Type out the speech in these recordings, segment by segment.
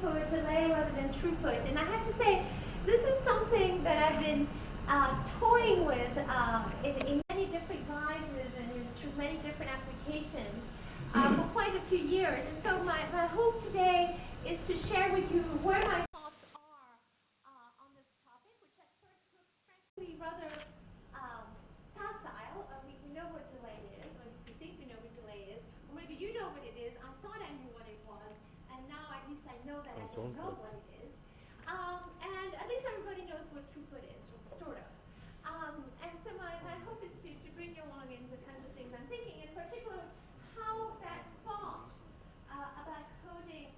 throughput, delay rather than throughput. And I have to say, this is something that I've been toying with in many different guises and through many different applications for quite a few years. And so my hope today is to share with you where my thoughts are on this topic, which at first looks frankly rather facile. We know what delay is, or at least we think we know what delay is. Or maybe you know what it is. I thought I knew what it was, and now at least I know that I don't know what it is. And at least everybody knows what throughput is, sort of. And so my hope is to bring you along in the kinds of things I'm thinking, in particular, how that thought about coding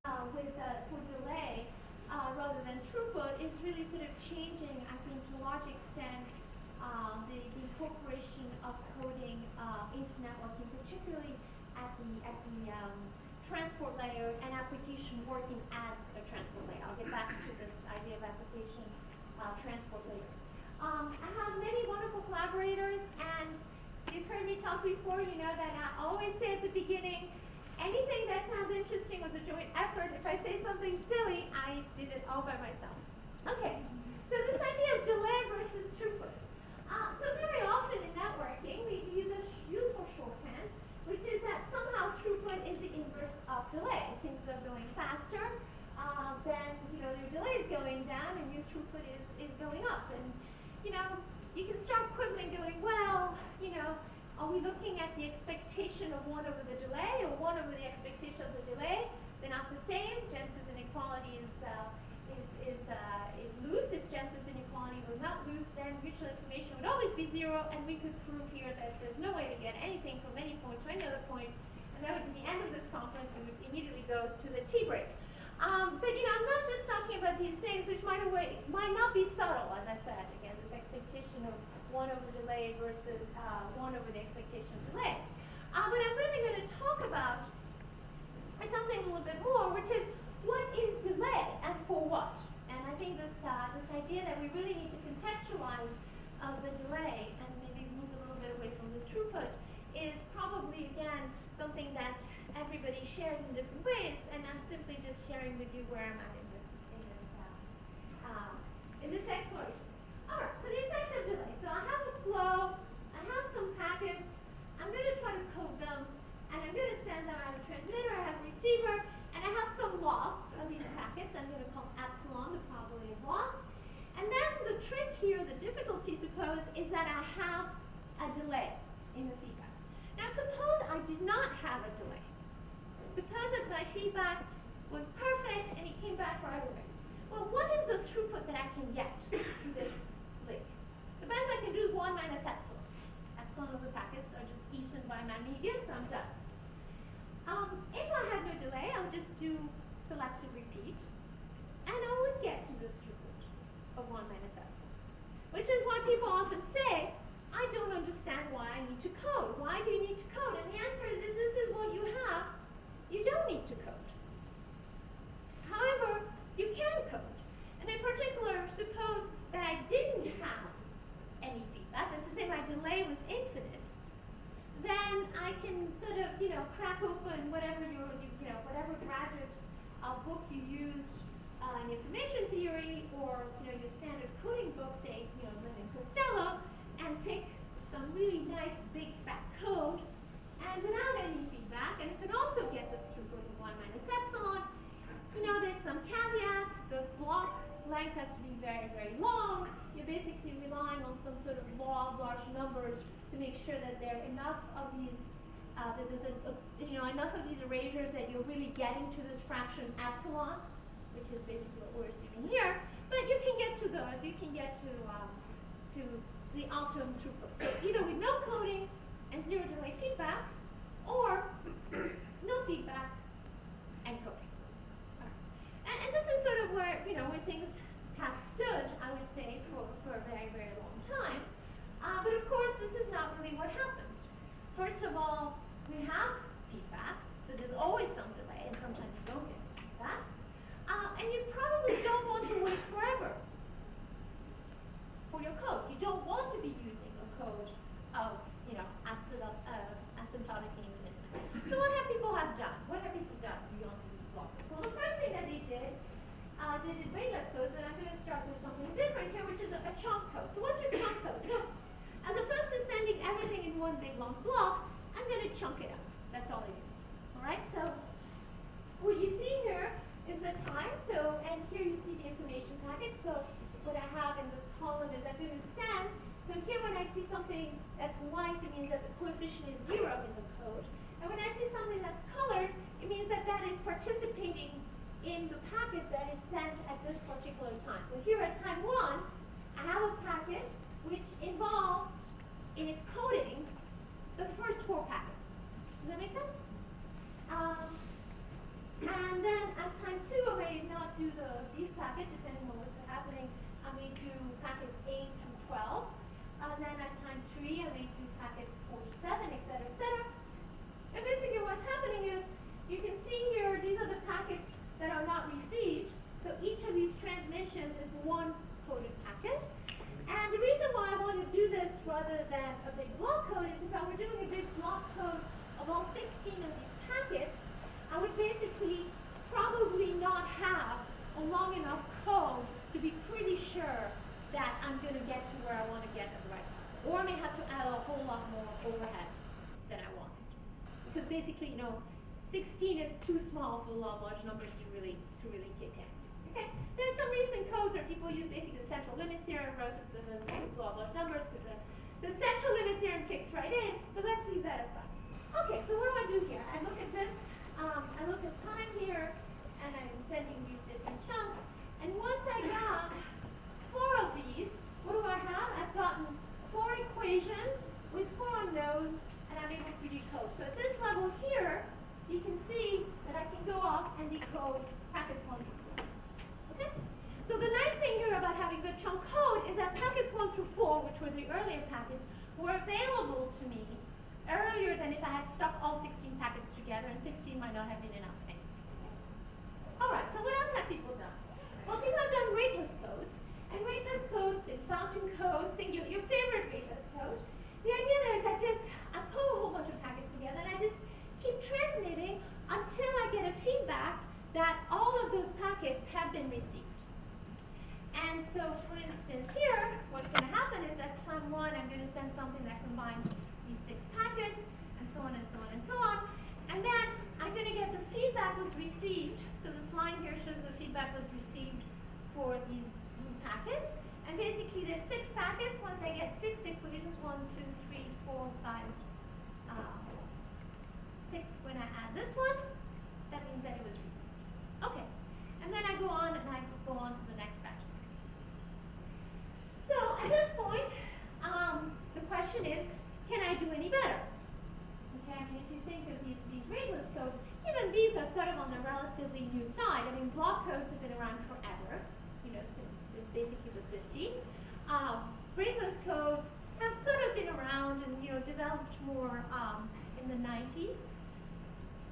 for delay rather than throughput is really sort of changing, I think, to a large extent, the incorporation of coding into networking, particularly at the transport layer and application working as a transport layer. I'll get back to this idea of application transport layer. I have many wonderful collaborators, and you've heard me talk before, you know that I always say at the beginning, anything that sounds interesting was a joint effort. If I say something silly, I did it all by myself. Okay, so this idea of delay versus throughput. So very often in networking, we use a useful shorthand, which is that somehow throughput is the inverse of delay. Things are going faster, then your delay is going down and your throughput is going up. And you can start quibbling, going, well, are we looking at the expectation of 1 over the delay, or 1 over the expectation of the delay? They're not the same. Janus inequality is loose. If Janus inequality was not loose, then mutual information would always be 0, and we could prove here that there's no way to get anything from any point to any other point, and that would be the end of this conference. We would immediately go to the tea break. But I'm not just talking about these things, which might not be subtle, as I said. Again, this expectation of 1 over delay versus 1 over the expectation of delay. What I'm really going to talk about is something a little bit more, which is what is delay and for what? And I think this idea that we really need to contextualize the delay and maybe move a little bit away from the throughput is probably, again, something that everybody shares in different ways, and I'm simply just sharing with you where I'm at in this exploration. All right, so the effect of delay. So I have a flow, I have some packets, I'm going to try to code them, and I'm going to send them. I have a transmitter, I have a receiver, and I have some loss of these packets. I'm going to call epsilon the probability of loss. And then the trick here, the difficulty, suppose, is that I have a delay in the feedback. Now suppose I did not have a delay. Suppose that my feedback was perfect and it came back right away. Well, what is the throughput that I can get through this link? The best I can do is 1 minus epsilon. Epsilon of the packets are just eaten by my medium, so I'm done. If I had no delay, I would just do selective repeat, and I would get to this throughput of 1 minus epsilon. Which is why people often say, I don't understand why I need to code. Why do you need to code? And the answer is, if this is what you have, you don't need to code. However, you can code. And in particular, suppose that I didn't have any feedback. That's to say my delay was infinite. Then I can sort of, crack open whatever whatever graduate book you used in information theory, or your standard coding book, say, Lynn and Costello, and pick some really nice big fat code, and without any feedback, and it can also get this throughput of 1 minus epsilon. There's some caveats. The block length has to be very, very long. You're basically relying on some sort of law of large numbers to make sure that there are enough of these, that there's enough of these erasures that you're really getting to this fraction epsilon, which is basically what we're assuming here. But you can get to the optimum throughput. So either with no coding and 0 delay feedback, or no feedback and coding. And this is sort of where things have stood, I would say, for a very, very long time. But of course, this is not really what happens. First of all, we have feedback, so there's always some delay, and sometimes you don't get feedback. And you probably don't want to wait forever for your code. You don't want to be using a code of, asymptotically infinite. So what have people done? What have people done beyond these blocks? Well, the first transition is 0 in the code. And when I say something that's colored, it means that that is participating in the packet that is sent at this particular time. So here at time 1, I have a packet which involves, in its coding, the first 4 packets. Does that make sense? And then at time 2, I may not do these packets, depending on what's happening. I may do packets 8 through 12. And then at time 3, I may do packets 4 to 7, etc., etc. And basically what's happening is, you can see here, these are the packets that are not received. So each of these transmissions is one coded packet. And the reason why I want to do this rather than a big block code is if I were doing a big block code of all 16 of these packets, I would basically probably not have a long enough code to be pretty sure that I'm going to get to where I want to get at the right time. Or I may have to add a whole lot more overhead than I want. Because basically, 16 is too small for the law of large numbers to really kick in. Okay? There's some recent codes where people use basically the central limit theorem relative to the law of large numbers because the central limit theorem kicks right in, but let's leave that aside. Okay, so what do I do here? I look at this, I look at time here, and I'm sending these different chunks, and once I got 4 of these, what do I have? I've gotten 4 equations with 4 unknowns, and I'm able to decode. So at this level here, you can see that I can go off and decode packets 1 through 4. Okay? So the nice thing here about having good chunk code is that packets 1 through 4, which were the earlier packets, were available to me earlier than if I had stuck all 16 packets together, and 16 might not have been enough anyway. All right, so what else have people done? Well, people have done rateless codes, and rateless codes, think fountain codes, think your favorite rateless code. The idea there is I pull a whole bunch of packets together, and I just keep transmitting until I get a feedback that all of those packets have been received. And so, for instance, here, what's going to happen is at time 1, I'm going to send something that combines these 6 packets, and so on and so on and so on. And then I'm going to get the feedback was received. So this line here shows the feedback was received for these blue packets. And basically, there's 6 packets. Once I get 6 equations, 1, 2, 3, 4, 5, 6, when I add this one, that means that it was received. Okay. And then I go on and I go on to the next batch. So at this point, the question is, can I do any better? Okay, I mean, if you think of these rateless codes, even these are sort of on the relatively new side. I mean, block codes have been around forever, since basically the 50s. Rateless codes have sort of been around and, developed more in the 90s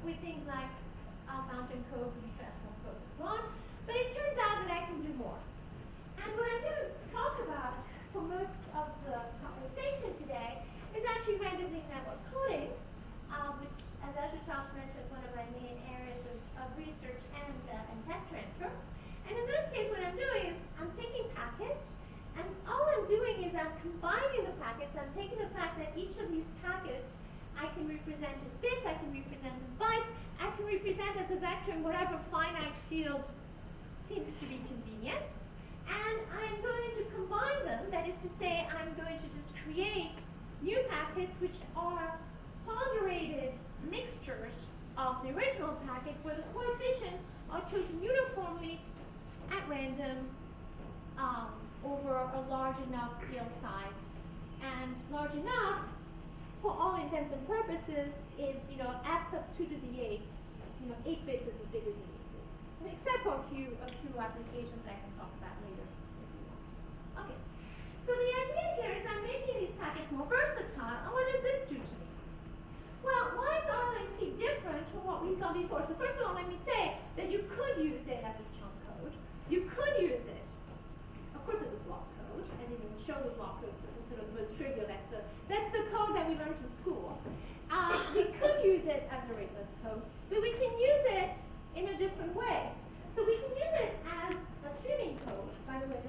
with things like fountain codes and transform codes and so on. But it turns out that I can do more. And what I'm going to talk about for most of the conversation today is actually randomly network coding, which, as Ashitosh mentioned, is one of my main areas of research and tech transfer. And in this case, what I'm doing is I'm taking packets, and all I'm doing is I'm combining the packets. I'm taking the fact that each of these packets I can represent as bits, I can represent as bytes, I can represent as a vector in whatever finite field seems to be convenient. And I'm going to combine them, that is to say, I'm going to just create new packets which are ponderated mixtures of the original packets where the coefficients are chosen uniformly at random over a large enough field size. And large enough, for all intents and purposes, is f sub 2 to the 8. 8 bits is as big as you need. Except for a few applications that I can talk about later if you want. Okay. So the idea here is I'm making these packets more versatile. And what does this do to me? Well, why is RLNC different from what we saw before? So first of all, let me say that you could use it as a chunk code. You could use it, of course, as a block code. I didn't even show the block code because it's sort of the most trivial. That's the code that we learned in school. We could use it as a rateless code, but we can use it in a different way. So we can use it as a streaming code, by the way.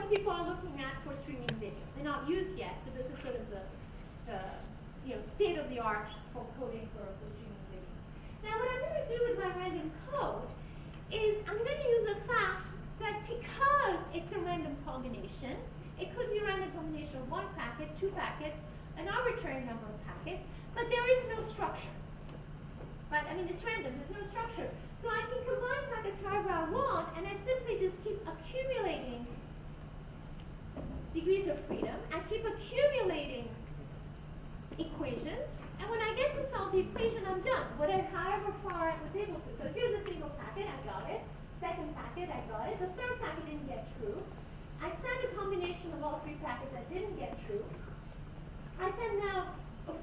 what people are looking at for streaming video. They're not used yet, but this is sort of the state of the art for coding for streaming video. Now, what I'm going to do with my random code is I'm going to use the fact that because it's a random combination, it could be a random combination of 1 packet, 2 packets, an arbitrary number of packets, but there is no structure. Right? I mean, it's random, there's no structure. So I can combine packets however I want, and I simply just keep accumulating degrees of freedom. I keep accumulating equations, and when I get to solve the equation, I'm done, however far I was able to. So here's a single packet, I got it. Second packet, I got it. The third packet didn't get true. I send a combination of all 3 packets that didn't get true. I send now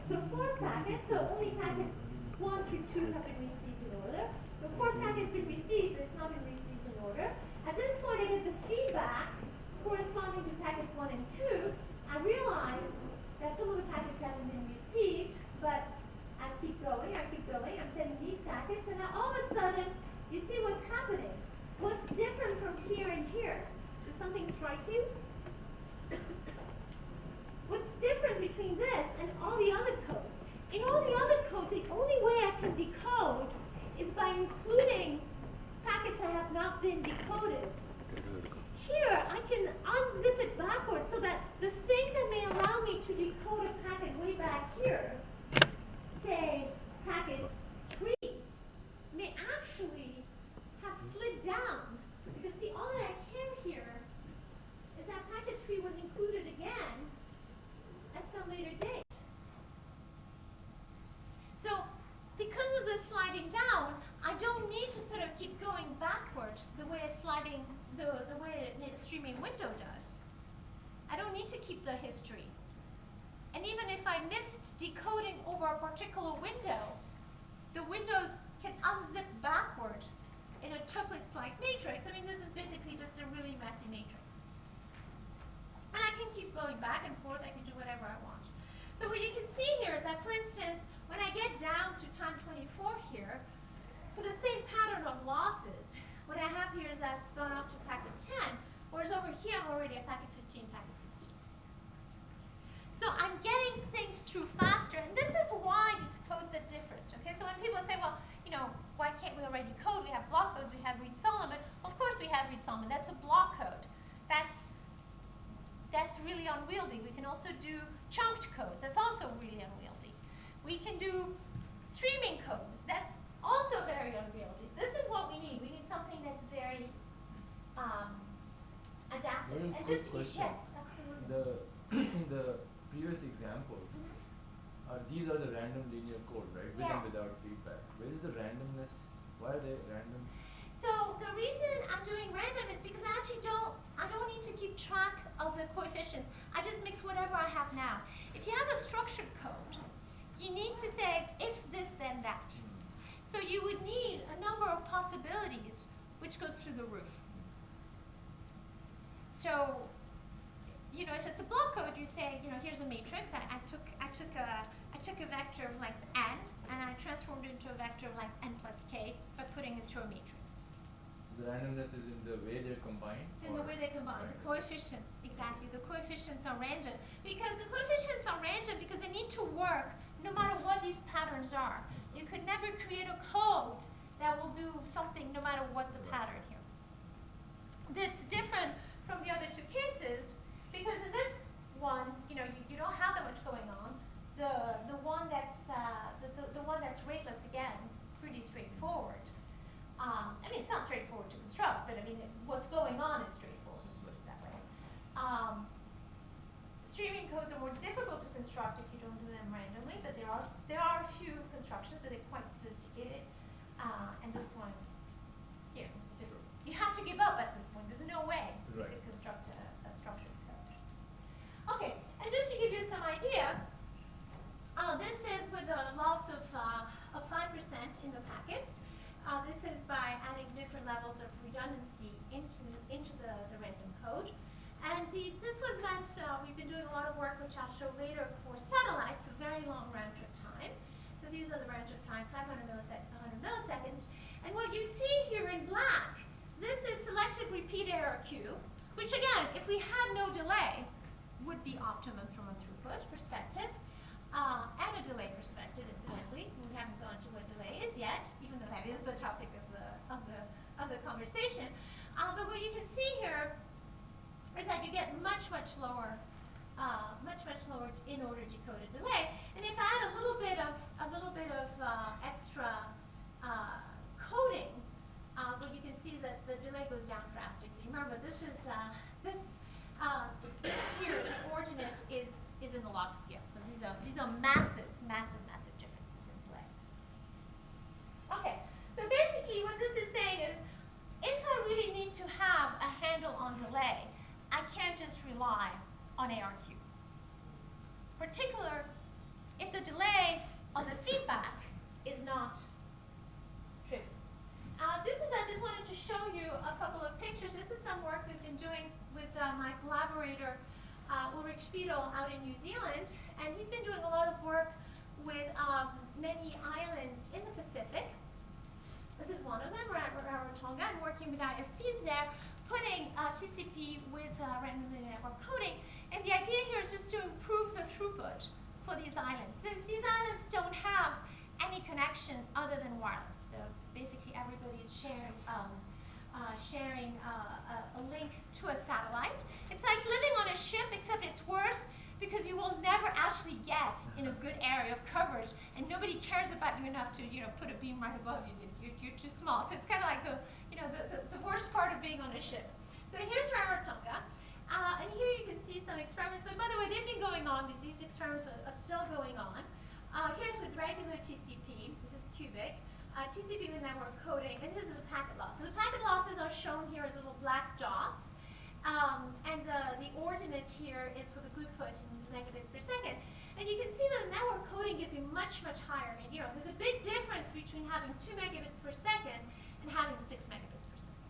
the 4th packet, so only packets 1 through 2 have been received in order. The 4th packet's been received, but it's not been received in order. At this point, I get the feedback corresponding to packets 1 and 2. I realize that some of the packets haven't been received, but I keep going, I'm sending these packets, and now all of a sudden, you see what's happening. What's different from here and here? Does something strike you? What's different between this and all the other codes? In all the other codes, the only way I can decode is by including packets that have not been decoded. Here, I can unzip it backwards so that the thing that may allow me to decode a packet way back here, say packet 3, may actually have slid down. Because see, all that I care here is that packet 3 was included again at some later date. So because of this sliding down, I don't need to sort of keep going backward the way the way a streaming window does. I don't need to keep the history. And even if I missed decoding over a particular window, the windows can unzip backward in a triplex-like matrix. I mean, this is basically just a really messy matrix. And I can keep going back and forth. I can do whatever I want. So what you can see here is that, for instance, when I get down to time 24 here, for the same pattern of losses, what I have here is I've gone up to packet 10, whereas over here I'm already at packet 15, packet 16. So I'm getting things through faster, and this is why these codes are different. Okay, so when people say, well, why can't we already code? We have block codes, we have read Solomon. Of course we have read Solomon. That's a block code. That's really unwieldy. We can also do chunked codes. That's also really unwieldy. We can do streaming codes. That's also very unwieldy. This is what we need. We need something that's very adaptive. Very and quick just question. yes, absolutely. In the previous example, these are the random linear code, right? With and without feedback. Where is the randomness? Why are they random? So the reason I'm doing random is because I don't need to keep track of the coefficients. I just mix whatever I have now. If you have a structured code, you need to say if this then that. So you would need a number of possibilities which goes through the roof. So, if it's a block code, you say, here's a matrix. I took a vector of length n, and I transformed it into a vector of length n plus k by putting it through a matrix. So the randomness is in the way they're combined? In the way they combine. The coefficients, exactly. The coefficients are random. Because the coefficients are random because they need to work no matter what these patterns are. You could never create a code that will do something no matter what the pattern here. That's different from the other 2 cases, because in this one, you don't have that much going on. The one that's rateless, again, it's pretty straightforward. It's not straightforward to construct, but what's going on is straightforward. Let's put it that way. Streaming codes are more difficult to construct if you don't do them randomly, but there are a few constructions, but they're quite sophisticated. And this one, you have to give up at this point. There's no way you could construct a structured code. Okay, and just to give you some idea, this is with a loss of 5% in the packets. This is by adding different levels of redundancy into the random code. And this was meant, we've been doing a lot of work, which I'll show later, for satellites, a very long round trip time. So these are the round trip times, 500 milliseconds, 100 milliseconds. And what you see here in black, this is selective repeat error Q. which again, if we had no delay, would be optimum from a throughput perspective, and a delay perspective, incidentally. We haven't gone to what delay is yet, even though that is the topic of the conversation. But what you can see here is that you get much lower in order decoded delay. And if I add a little bit of extra coding, what you can see is that the delay goes down drastically. Remember, this is this here, the coordinate is in the log scale. So these are massive differences in delay. Okay, so basically what this is saying is, if I really need to have a handle on delay, I can't just rely on ARQ. Particular if the delay of the feedback is not trivial. I just wanted to show you a couple of pictures. This is some work we've been doing with my collaborator, Ulrich Speidel, out in New Zealand. And he's been doing a lot of work with many islands in the Pacific. This is one of them. We're at Rarotonga and working with ISPs there, putting TCP with random linear network coding. And the idea here is just to improve the throughput for these islands. These islands don't have any connection other than wireless. Basically, everybody is sharing a link to a satellite. It's like living on a ship, except it's worse because you will never actually get in a good area of coverage, and nobody cares about you enough to put a beam right above you. You're too small. So it's kind of like the worst part of being on a ship. So here's Rarotonga. And here you can see some experiments. But by the way, they've been going on. These experiments are still going on. Here's with regular TCP. This is cubic. TCP with network coding. And this is the packet loss. So the packet losses are shown here as little black dots. And the ordinate here is for the throughput in megabits per second. And you can see that the network coding gives you much higher. And, there's a big difference between having 2 megabits per second and having 6 megabits per second.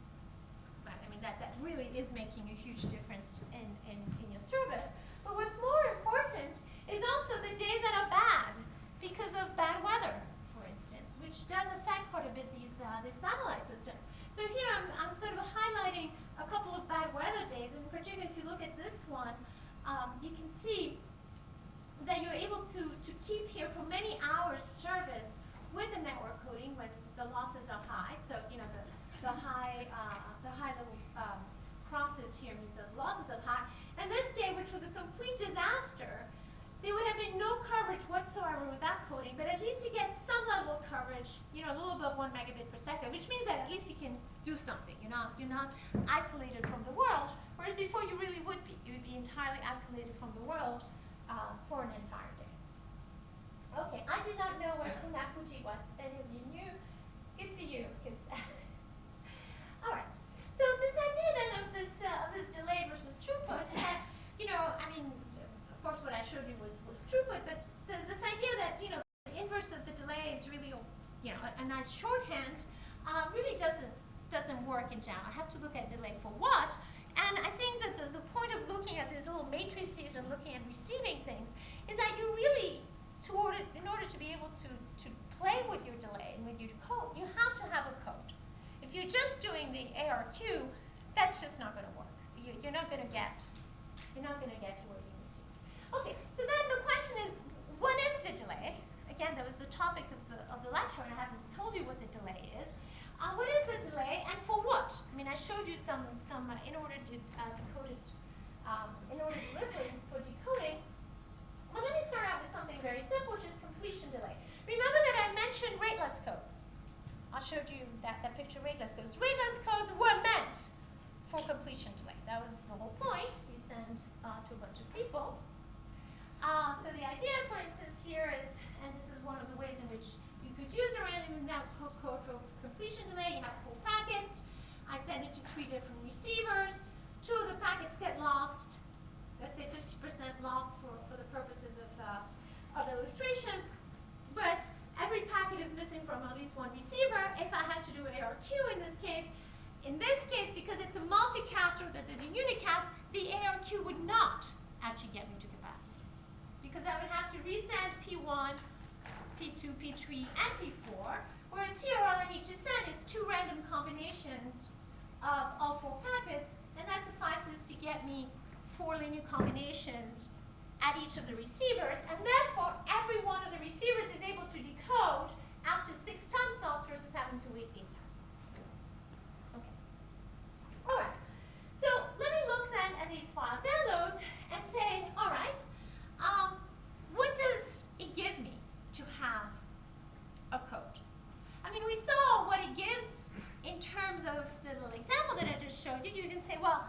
Right? I mean, that really is making a huge difference in your service. But what's more important is also the days that are bad because of bad weather, for instance, which does affect quite a bit these satellite systems. So here I'm sort of highlighting a couple of bad weather days. In particular, if you look at this one, you can see that you're able to keep here for many hours service with the network coding when the losses are high. So the high level crosses here mean the losses are high. And this day, which was a complete disaster, there would have been no coverage whatsoever without coding, but at least you get some level of coverage, a little above 1 megabit per second, which means that at least you can do something. You're not isolated from the world, whereas before you really would be. You would be entirely isolated from the world for an entire day. Okay, I did not know what Funafuji was. Any of you knew? Good for you. All right. So this idea then of this delay versus throughput, and that, I mean, of course what I showed you was throughput, but this idea that, the inverse of the delay is really, a nice shorthand, really doesn't work in general. I have to look at delay for what? And I think that the point of looking at these little matrices and looking at receiving things is that you really, in order to be able to play with your delay and with your code, you have to have a code. If you're just doing the ARQ, that's just not going to work. You're not going to get to where you need to. Okay, so then the question is, what is the delay? Again, that was the topic of the lecture, and I haven't told you what the delay is. What is the delay, and for what? I mean, I showed you some in order to decode it, in order to live for decoding. Well, let me start out with something very simple, which is completion delay. Remember that I mentioned rateless codes. I showed you that picture of rateless codes. Rateless codes were meant for completion delay. That was the whole point. You send to a bunch of people. So the idea, for instance, here is, and this is one of the ways in which you could use a random network code for completion delay. You have full packets. I send it to 3 different receivers. 2 of the packets get lost. Let's say 50% lost for the purposes of illustration. But every packet is missing from at least one receiver. If I had to do ARQ in this case, because it's a multicast or the unicast, the ARQ would not actually get me to capacity. Because I would have to resend P1, P2, P3, and P4. Whereas here, all I need to send is 2 random combinations of all 4 packets, and that suffices 4 linear combinations at each of the receivers, and therefore every one of the receivers is able to decode after 6 time slots versus having to wait 8 time slots. Okay. All right. So let me look then at these file downloads and say, all right, what does it give me to have a code? I mean, we saw what it gives in terms of the little example that I just showed you. You can say, well,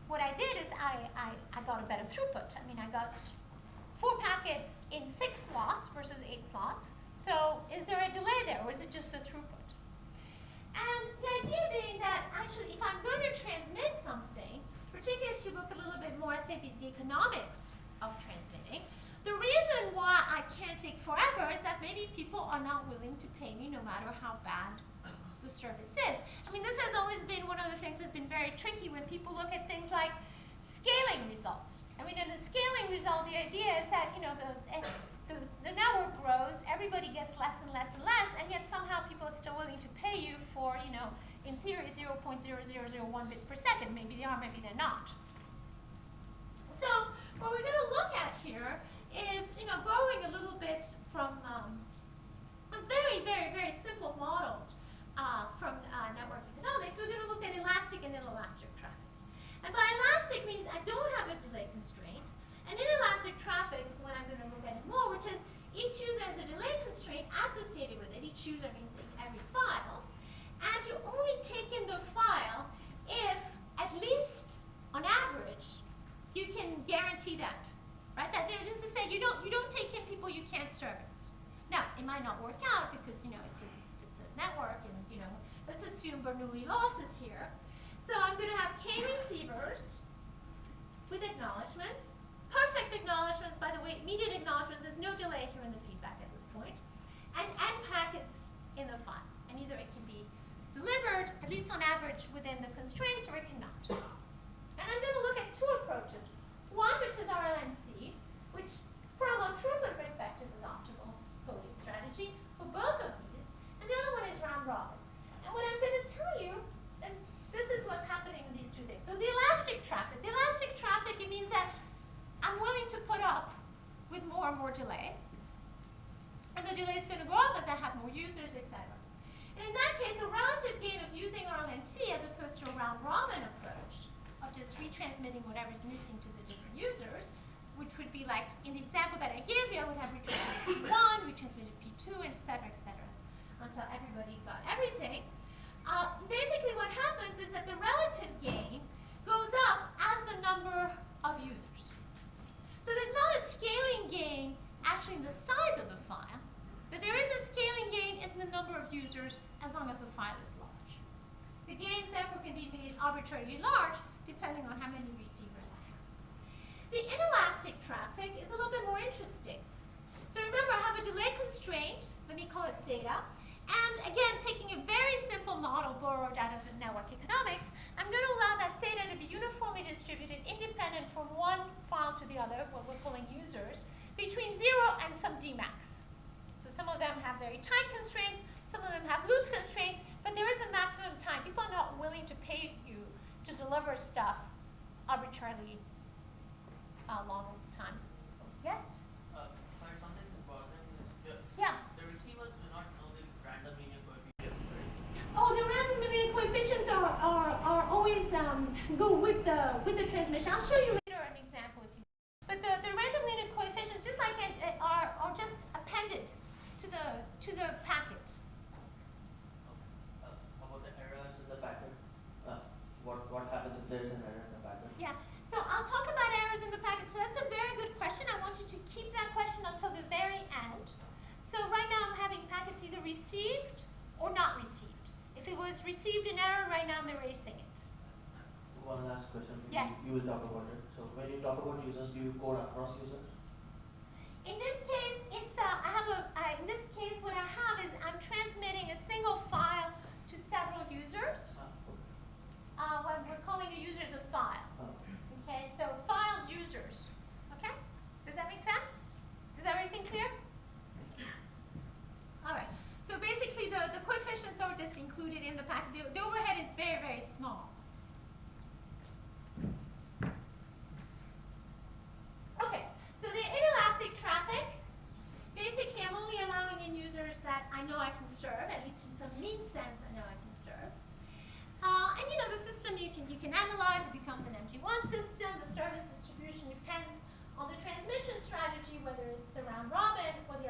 what I did is I got a better throughput. I mean, I got 4 packets in 6 slots versus 8 slots. So is there a delay there, or is it just a throughput? And the idea being that actually, if I'm going to transmit something, particularly if you look a little bit more at, say, the economics of transmitting, the reason why I can't take forever is that maybe people are not willing to pay me no matter how bad the service is. I mean, this has always been one of the things that's been very tricky when people look at things like scaling results. I mean, in the scaling result, the idea is that, you know, the network grows, everybody gets less and less and less, and yet somehow people are still willing to pay you for, you know, in theory, 0.0001 bits per second. Maybe they are, maybe they're not. So what we're going to look at here is, you know, borrowing a little bit from very, very, very simple models from network economics. We're going to look at elastic and inelastic traffic. And by elastic means I don't have a delay constraint. And inelastic traffic is when I'm going to look at it more, which is each user has a delay constraint associated with it. Each user means every file. And you only take in the file if, at least on average, you can guarantee that. Right? That just to say you don't take in people you can't service. Now, it might not work out because, you know, it's a network, and, you know, let's assume Bernoulli losses here. So I'm going to have k receivers with acknowledgements. Perfect acknowledgements, by the way, immediate acknowledgements. There's no delay here in the feedback at this point. And packets in the file. And either it can be delivered, at least on average, within the constraints, or it cannot. And I'm going to look at 2 approaches. One, which is RLNC, which from a throughput perspective is optimal coding strategy for both of these. And the other one is round robin. And what I'm going to tell you is this is what's happening in these 2 things. So the elastic traffic, it means that I'm willing to put up with more and more delay. And the delay is going to go up as I have more users, etc. And in that case, a relative gain of using RLNC as opposed to a round robin approach of just retransmitting whatever's missing to the different users, which would be like, in the example that I gave you, I would have retransmitted P1, retransmitted P2, et cetera, until everybody got everything. Basically what happens is that the relative gain goes up as the number of users. So there's not a scaling gain actually in the size of the file, but there is a scaling gain in the number of users as long as the file is large. The gains therefore can be made arbitrarily large depending on how many receivers I have. The inelastic traffic is a little bit more interesting. So remember, I have a delay constraint, let me call it theta, and again, taking a very simple model borrowed out of the network economics, I'm going to allow that theta to be uniformly distributed, independent from one file to the other, what we're calling users, between 0 and some Dmax. So some of them have very tight constraints, some of them have loose constraints, but there is a maximum time. People are not willing to pay you to deliver stuff arbitrarily long time. Yes? For something important is Yeah. the receivers do not know the random linear coefficients, right? Oh, the random linear coefficients are always go with the transmission. I'll show you later an example if you. But the random linear coefficients, just like are just appended to the packet. Okay. How about the errors in the packet? What happens if there is an error in the packet? Yeah. So I'll talk about errors in the packet. So that's a very good question. I want you to keep that question until the very end. So right now I'm having packets either received or not received. If it was received an error, right now I'm erasing it. One last question. Yes. You will talk about it. So when you talk about users, do you code across users? In this case, it's in this case what I have is I'm transmitting a single file to several users. When we're calling a user as a file. Okay, so files users. Okay? Does that make sense? Is everything clear? All right. So basically the coefficients are just included in the packet. The overhead is very, very small. slot system, the service distribution depends on the transmission strategy, whether it's the round robin or the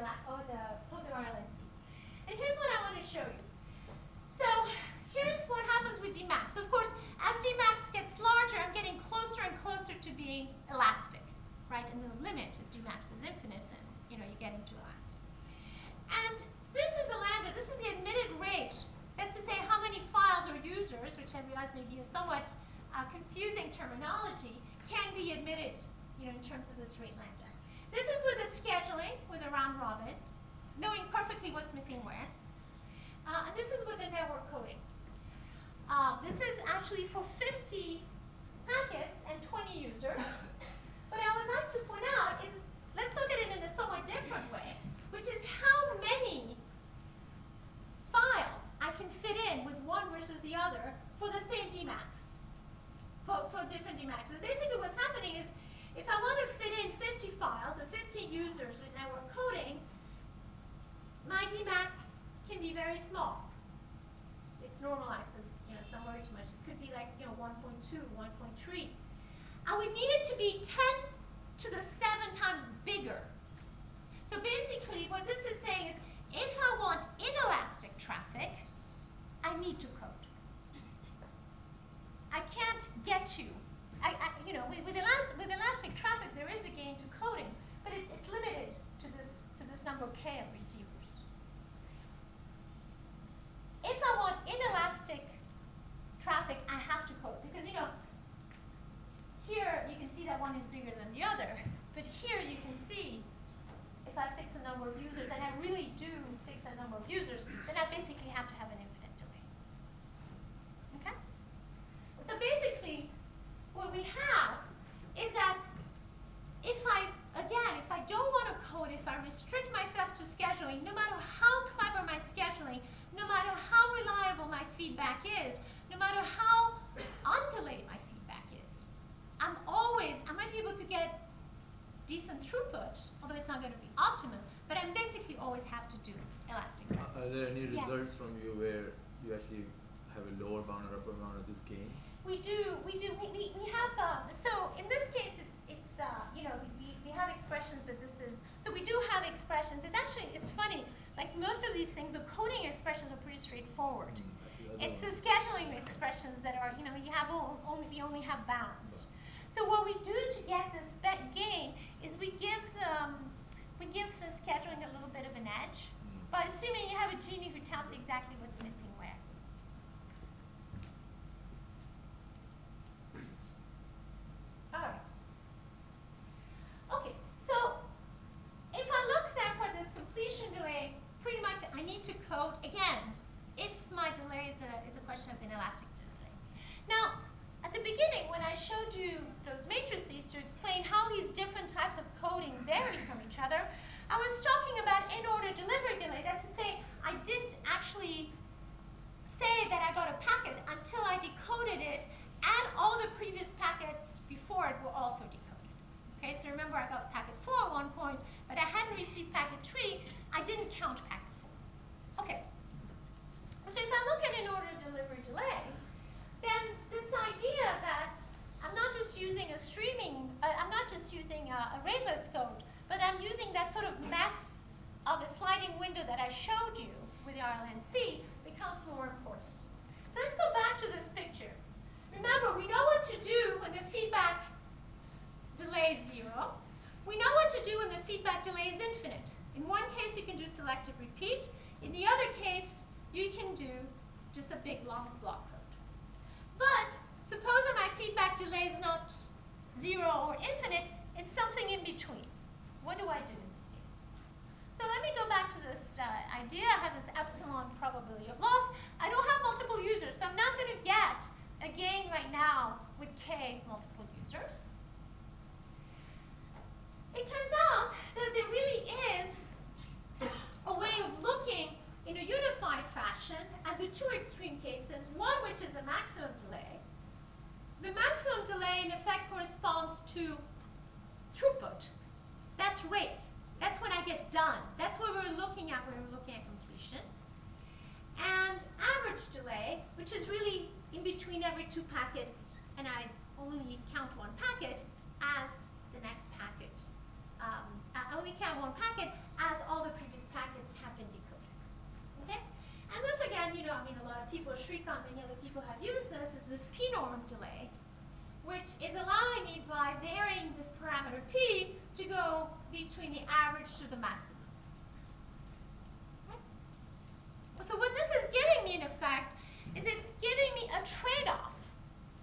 RLNC. And here's what I want to show you. So here's what happens with Dmax. So of course, as Dmax gets larger, I'm getting closer and closer to being elastic, right? And the limit of Dmax is infinite, then you get into elastic. And this is the lambda. This is the admitted rate. That's to say how many files or users, which I realize may be a somewhat confusing terminology, can be admitted in terms of this rate lambda. This is with the scheduling, with a round robin, knowing perfectly what's missing where. And this is with the network coding. This is actually for 50 packets and 20 users. What I would like to point out is, let's look at it in a somewhat different way, which is how many files I can fit in with one versus the other for the same Dmax, for different Dmax. So basically what's happening is, if I want to fit in 50 files or 50 users with network coding, my Dmax can be very small. It's normalized, so it's not very too much. It could be like 1.2, 1.3. I would need it to be 10 to the 7 times bigger. So basically, what this is saying is, if I want inelastic traffic, I need to code. I can't get to. With elastic traffic, there is a gain to coding, but it's limited to this number k of receivers. If I want inelastic traffic, I have to code, because here you can see that one is bigger than the other, but here you can see if I fix a number of users, and I really do fix a number of users, then I basically have to have an infinite delay. Okay? So basically, what we have is that if I don't want to code, if I restrict myself to scheduling, no matter how clever my scheduling, no matter how reliable my feedback is, no matter how undelayed my feedback is, I might be able to get decent throughput, although it's not going to be optimum, but I basically always have to do elastic traffic. Are there any results Yes. from you where you actually have a lower bound or upper bound of this gain? We do. We have. So in this case, it's we have expressions, but this is so we do have expressions. It's funny. Like most of these things, the coding expressions are pretty straightforward. It's the scheduling expressions that are we only have bounds. So what we do to get this gain is we give the scheduling a little bit of an edge by assuming you have a genie who tells you exactly what's missing where. All right. Okay, so if I look then for this completion delay, pretty much I need to code again if my delay is a question of inelastic delay. Now, at the beginning, when I showed you those matrices to explain how these different types of coding vary from each other, I was talking about in-order delivery delay. That's to say, I didn't actually say that I got a packet until I decoded it, and all the previous packets before it were also decoded. Okay, so remember I got packet 4 at one point, but I hadn't received packet 3. I didn't count packet 4. Okay. So if I look at in-order delivery delay, then this idea that I'm not just using a rateless code, but I'm using that sort of mess of a sliding window that I showed you with the RLNC becomes more important. So let's go back to this picture. Remember, we know what to do when the feedback delay is 0. We know what to do when the feedback delay is infinite. In one case, you can do selective repeat. In the other case, you can do just a big long block code. But suppose that my feedback delay is not 0 or infinite, it's something in between. What do I do in this case? So let me go back to this idea. I have this epsilon probability of loss. I don't have multiple users, so I'm not going to get a gain right now with k multiple users. It turns out that there really is a way of looking in a unified fashion at the two extreme cases, one which is the maximum delay. The maximum delay in effect corresponds to throughput. That's rate. That's when I get done. That's what we're looking at when we're looking at completion. And average delay, which is really in between every 2 packets, and I only count one between the average to the maximum. Right? So what this is giving me, in effect, is it's giving me a trade-off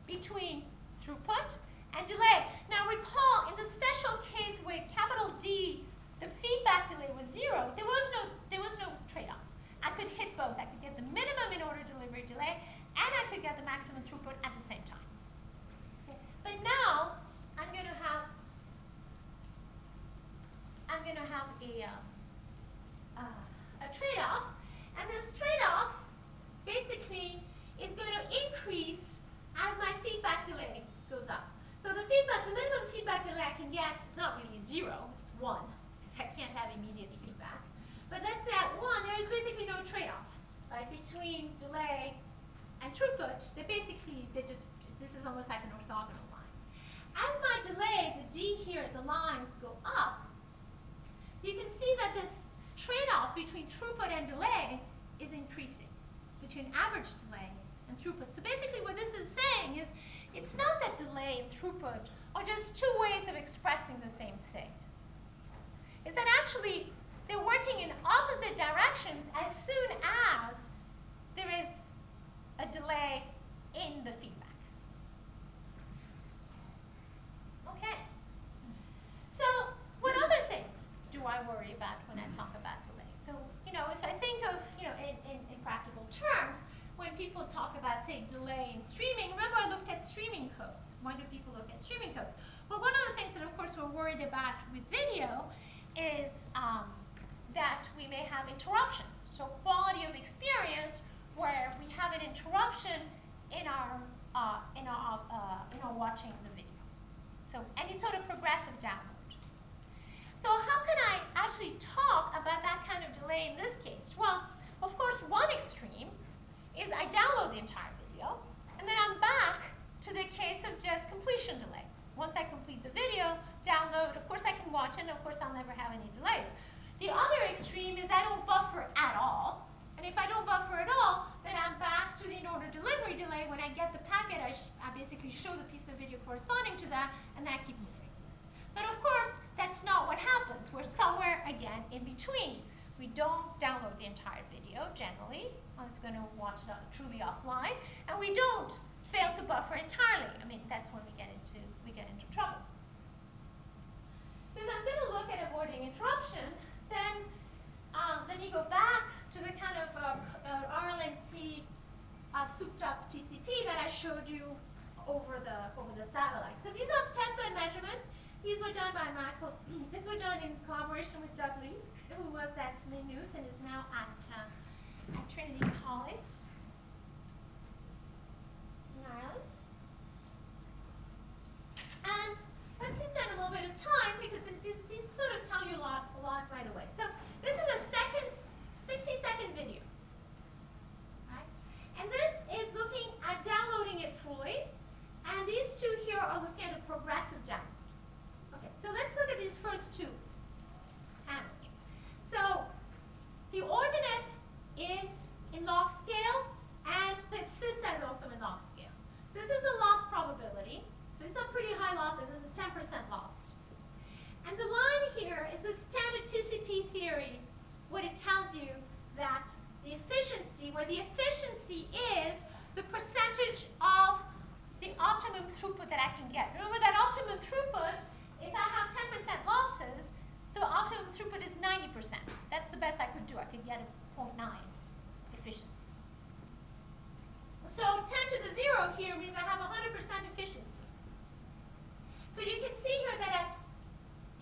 between throughput and delay. Now recall, in the special case with capital D, the feedback delay was 0. There was no trade-off. I could hit both. I could get the minimum in order delivery delay, and I could get the maximum throughput at the same time. Okay. But now I'm going to have a trade-off, and this trade-off basically is going to increase as my feedback delay goes up. So the minimum feedback delay I can get is not really 0, it's 1, because I can't have immediate feedback. But let's say at 1, there is basically no trade-off, right, between delay and throughput. This is almost like an orthogonal line. As my delay, the D here, the lines go up, you can see that this trade-off between throughput and delay is increasing, between average delay and throughput. So basically what this is saying is, it's not that delay and throughput are just two ways of expressing the same thing. Is that actually they're working in opposite directions as soon as there is a delay in the feedback. Okay. So what other things do I worry about when I talk about delay? So, if I think of, in practical terms, when people talk about, say, delay in streaming, remember I looked at streaming codes. Why do people look at streaming codes? Well, one of the things that, of course, we're worried about with video is that we may have interruptions. So quality of experience where we have an interruption in our watching the video. So any sort of progressive download. So how can I actually talk about that kind of delay in this case? Well, of course, one extreme is I download the entire video, and then I'm back to the case of just completion delay. Once I complete the video, download, of course I can watch it, and of course I'll never have any delays. The other extreme is I don't buffer at all, and if I don't buffer at all, then I'm back to the in-order delivery delay. When I get the packet, I basically show the piece of video corresponding to that, and I keep moving. But of course, that's not what happens. We're somewhere, again, in between. We don't download the entire video, generally. I was going to watch it truly offline. And we don't fail to buffer entirely. I mean, that's when we get into trouble. So if I'm going to look at avoiding interruption, then you go back to the kind of RLNC souped up TCP that I showed you over the satellite. So these are testbed measurements. These were done by Michael. These were done in collaboration with Leith, who was at Maynooth and is now at Trinity College in Ireland. And let's just spend a little bit of time because these sort of tell you a lot right away. So this is a 60-second video, right? And this is looking at downloading it fully, and these two here are looking at a progressive download. Okay, so let's look at these first two panels. So the ordinate is in log scale, and the abscissa is also in log scale. So this is the loss probability. So these are pretty high losses. This is 10% loss. And the line here is the standard TCP theory, what it tells you that the efficiency, where the efficiency is the percentage of the optimum throughput that I can get. Remember that optimum throughput, if I have 10% losses, the optimum throughput is 90%. That's the best I could do. I could get a 0.9 efficiency. So 10 to the 0 here means I have 100% efficiency. So you can see here that at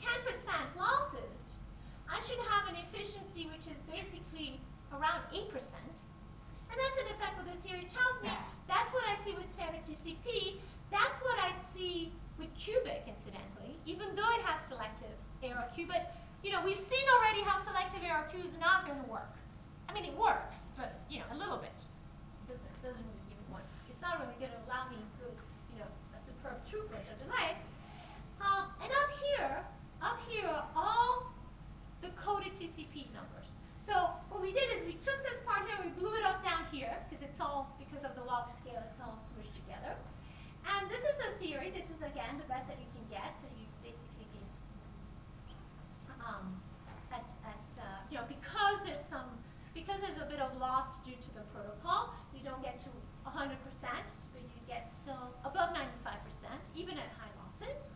10% losses, I should have an efficiency which is basically around 8%. And that's in effect what the theory tells me. That's what I see with standard TCP. That's what I see with cubic, incidentally, even though it has selective ARQ. But we've seen already how selective ARQ is not going to work. I mean, it works, but a little bit. It doesn't really give me one. It's not really going to allow me good, a superb throughput or delay. And up here are all the coded TCP numbers. So what we did is we took this part here, we blew it up down here, because it's all, because of the log scale, it's all smushed together. And this is the theory. This is, again, the best that you can get. So you basically get because there's a bit of loss due to the protocol, you don't get to 100%, but you get still above 95%, even at high losses.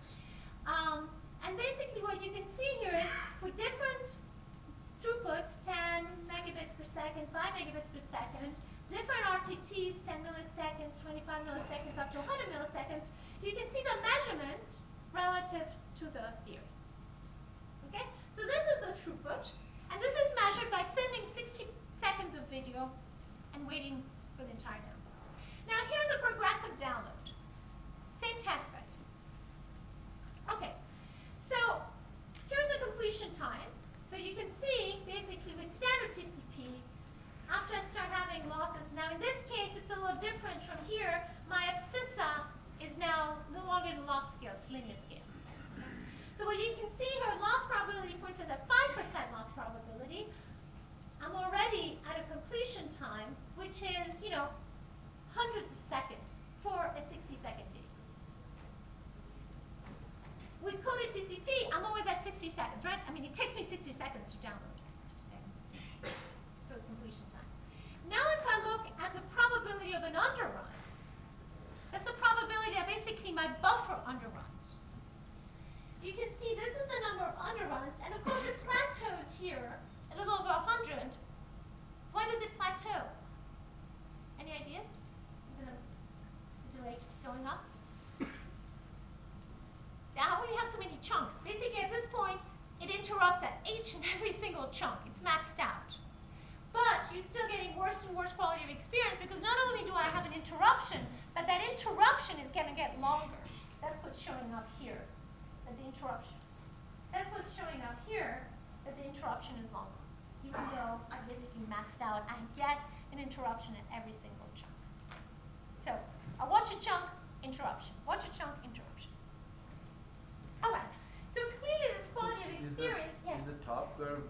And basically what you can see here is for different throughputs, 10 megabits per second, 5 megabits per second, different RTTs, 10 milliseconds, 25 milliseconds, up to 100 milliseconds, you can see the measurements relative to the theory. Okay? So this is the throughput, and this is measured by sending 60 seconds of video and waiting for the entire download. Now here's a progressive download. Same test bed. Okay, so here's the completion time. So you can see, basically, with standard TCP, after I start having losses, now in this case, it's a little different from here. My abscissa is now no longer the log scale, it's linear scale. So what you can see here, loss probability, for instance, at 5% loss probability, I'm already at a completion time, which is, you know, hundreds of seconds for a 60-second video. With coded TCP, I'm always at 60 seconds, right? I mean, it takes me 60 seconds to download. 60 seconds for the completion time. Now if I look at the probability of an underrun, that's the probability that basically my buffer underruns. You can see this is the number of underruns, and of course it plateaus here at a little over 100. Why does it plateau? Any ideas? Even though the delay keeps going up? Now we have so many chunks. Basically at this point, it interrupts at each and every single chunk. It's maxed out. But you're still getting worse and worse quality of experience because not only do I have an interruption, but that interruption is going to get longer. That's what's showing up here, that the interruption. That's what's showing up here, that the interruption is longer. Even though I basically maxed out, I get an interruption at every single chunk. So I watch a chunk, interruption. Watch a chunk, interruption. All right. So clearly this quality of experience, yes? Is the top curve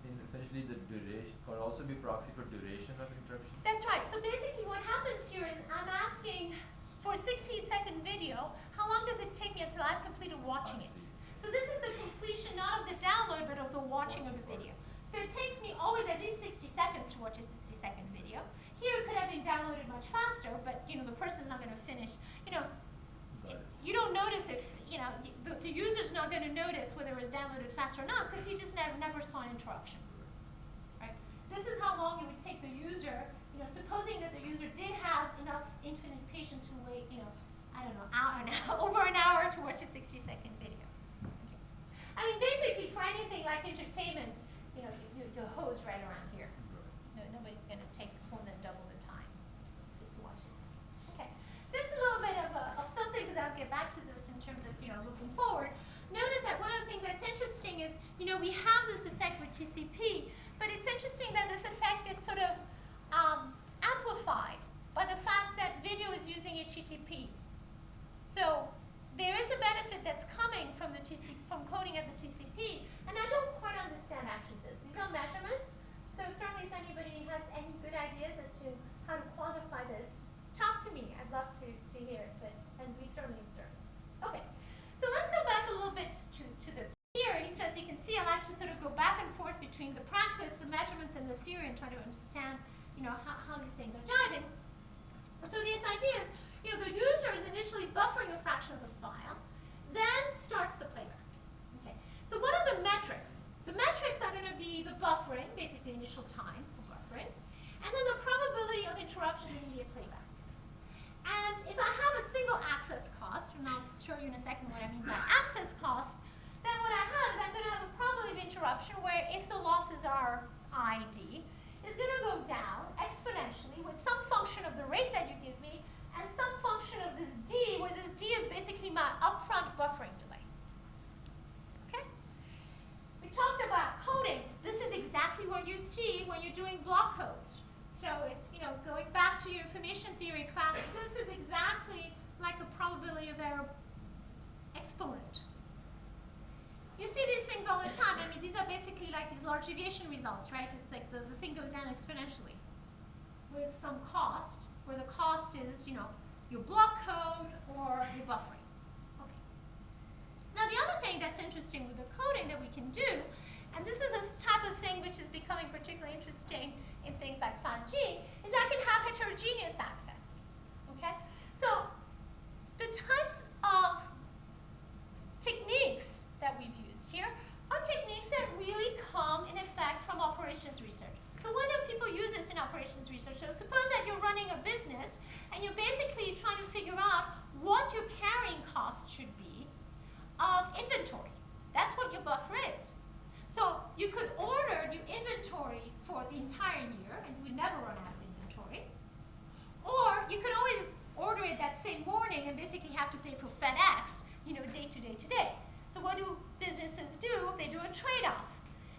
in essentially the duration, could also be proxy for duration of interruption? That's right. So basically what happens here is I'm asking for a 60-second video, how long does it take me until I've completed watching it? So this is the completion not of the download, but of the watching of the video. So it takes me always at least 60 seconds to watch a 60-second video. Here it could have been downloaded much faster, but you know the person's not going to finish. You know, you don't notice if, you know, the user's not going to notice whether it was downloaded fast or not because he just never saw an interruption. Right? This is how long it would take the user, you know, supposing that the user did have enough infinite patience to wait, you know, I don't know, over an hour to watch a 60-second video. Okay. I mean, basically, for anything like entertainment, you know, the hose right around here. No, nobody's going to take more than double the time to watch it. Okay. Just a little bit of something, because I'll get back to this in terms of, you know, looking forward. Notice that one of the things that's interesting is, you know, we have this effect with TCP, but it's interesting that this effect gets sort of amplified by the fact that video is using HTTP. So there is a benefit that's coming from the from coding at the TCP, and I don't quite understand actually this. These are measurements, so certainly if anybody has any good ideas as to how to quantify this, talk to me. I'd love to hear it, and we certainly observe it. Okay, so let's go back a little bit to the theory. So as you can see, I like to sort of go back and forth between the practice, the measurements, and the theory, and try to understand, you know, how these things are jiving. So these ideas, you know, the user is initially buffering a fraction of the file, then starts the playback. Okay. So what are the metrics? The metrics are going to be the buffering, basically initial time for buffering, and then the probability of interruption in immediate playback. And if I have a single access cost, and I'll show you in a second what I mean by access cost, then what I have is I'm going to have a probability of interruption where if the losses are ID, is going to go down exponentially with some function of the rate that you give me and some function of this D, where this D is basically my upfront buffering delay. Okay? We talked about coding. This is exactly what you see when you're doing block codes. So, you know, going back to your information theory class, this is exactly like a probability of error exponent. You see these things all the time. I mean, these are basically like these large deviation results, right? It's like the thing goes down exponentially with some cost, where the cost is, you know, your block code or your buffering. Okay. Now, the other thing that's interesting with the coding that we can do, and this is a type of thing which is becoming particularly interesting in things like 5G, is I can have heterogeneous access. Okay? So the types of techniques that we've used here are techniques that really come in effect from operations research. So why do people use this in operations research? So suppose that you're running a business and you're basically trying to figure out what your carrying costs should be of inventory. That's what your buffer is. So you could order your inventory for the entire year and you would never run out of inventory. Or you could always order it that same morning and basically have to pay for FedEx, day to day to day. So what do businesses do? They do a trade-off.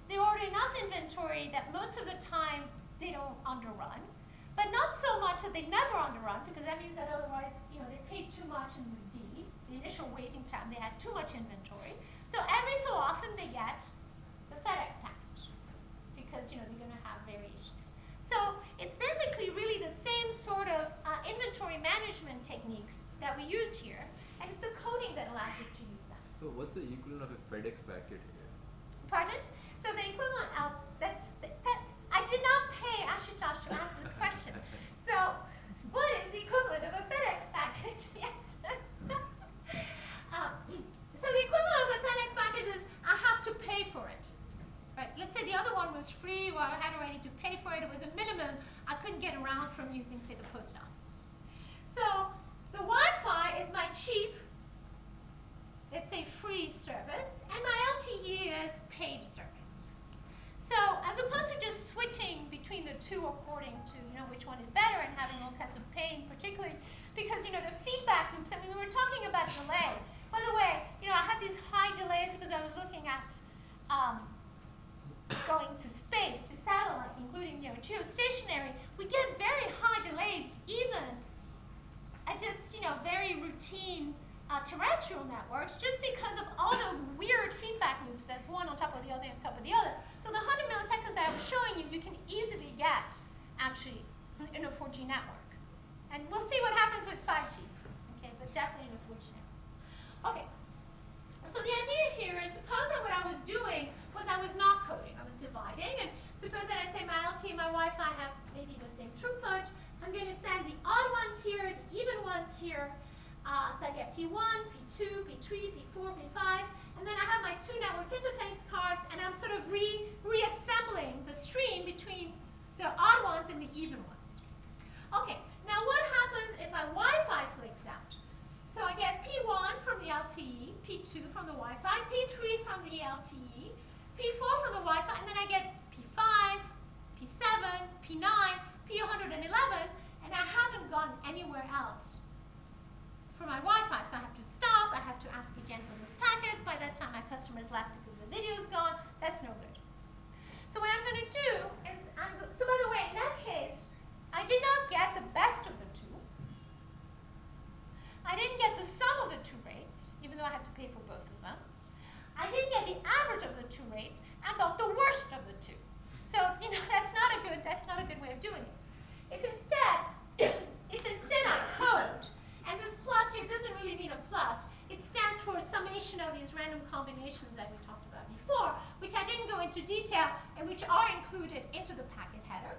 They order enough inventory that most of the time they don't underrun, but not so much that they never underrun, because that means that otherwise, they paid too much in this D, the initial waiting time, they had too much inventory. So every so often they get the FedEx package, because they're going to have variations. So it's basically really the same sort of inventory management techniques that we use here, and it's the coding that allows us to use that. So what's the equivalent of a FedEx packet here? Pardon? So the equivalent of, I did not pay Ashutosh to ask this question. So what is the equivalent of a FedEx package? Yes. So the equivalent of a FedEx package is I have to pay for it. Right? Let's say the other one was free, or I had already to pay for it. It was a minimum. I couldn't get around from using, say, the post office. So the Wi-Fi is my cheap, let's say, free service, and my LTE is paid service. So as opposed to just switching between the two according to which one is better and having all kinds of pain, particularly because the feedback loops. I mean, we were talking about delay. By the way, I had these high delays because I was looking at going to space, to satellite, including geostationary. We get very high delays even at just very routine terrestrial networks, just because of all the weird feedback loops that's one on top of the other on top of the other. So the 100 milliseconds that I was showing you, you can easily get actually in a 4G network. And we'll see what happens with 5G, okay, but definitely in a 4G network. Okay, so the idea here is, suppose that what I was doing was I was not coding, I was dividing, and suppose that I say my LTE and my Wi-Fi have maybe the same throughput. I'm going to send the odd ones here, the even ones here. So I get P1, P2, P3, P4, P5, and then I have my two network interface cards, and I'm sort of reassembling the stream between the odd ones and the even ones. Okay, now what happens if my Wi-Fi flakes out? So I get P1 from the LTE, P2 from the Wi-Fi, P3 from the LTE, P4 from the Wi-Fi, and then I get P5, P7, P9, P111, and I haven't gone anywhere else for my Wi-Fi, so I have to stop, I have to ask again for those packets. By that time my customer's left because the video's gone. That's no good. So what I'm going to do is, so by the way, in that case, I did not get the best of the two. I didn't get the sum of the two rates, even though I had to pay for both of them. I didn't get the average of the two rates. I got the worst of the two. So that's not a good way of doing it. If instead I code, and this plus here doesn't really mean a plus. It stands for a summation of these random combinations that we talked about before, which I didn't go into detail, and which are included into the packet header.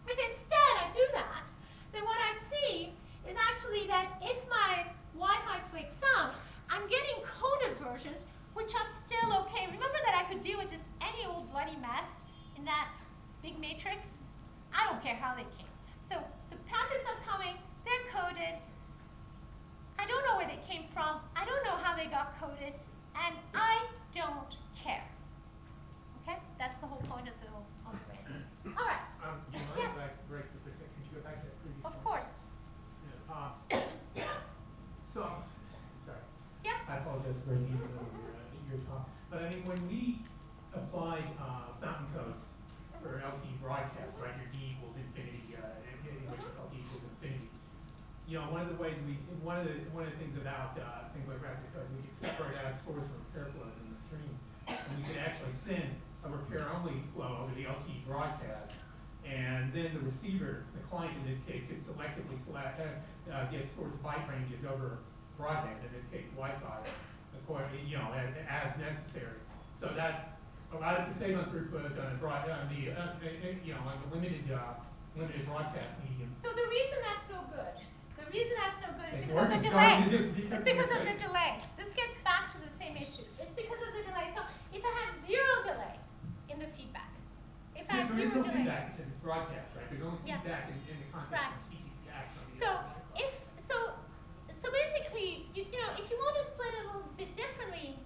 If instead I do that, then what I see is actually that if my Wi-Fi flakes out, I'm getting coded versions which are still okay. Remember that I could deal with just any old bloody mess in that big matrix? I don't care how they came. So the packets are coming, they're coded. I don't know where they came from. I don't know how they got coded, and I don't care. Okay? That's the whole point of the randomness. All right. Do you mind if I break the percent? Could you go back to that previous Of one? course. Sorry. Yeah. I apologize for breaking into your talk. But I mean, when we applied fountain codes for LTE broadcast, right, your D equals infinity, LTE equals infinity. One of the things about things like rapid codes, we could separate out source from repair flows in the stream, and we could actually send a repair-only flow over the LTE broadcast, and then the receiver, the client in this case, could selectively get source byte ranges over broadband, in this case Wi-Fi, according, as necessary. So that allowed us to save on throughput on the limited broadcast medium. So the reason that's no good, is It's because of the working. delay. It's It's because of the delay. This gets back to the same issue. It's because of the delay. So if I had zero delay in the feedback, if I had There's zero no delay. feedback because it's broadcast, right? There's only Yeah. feedback in the context Right. of TCP actually. So basically, if you want to split it a little bit differently,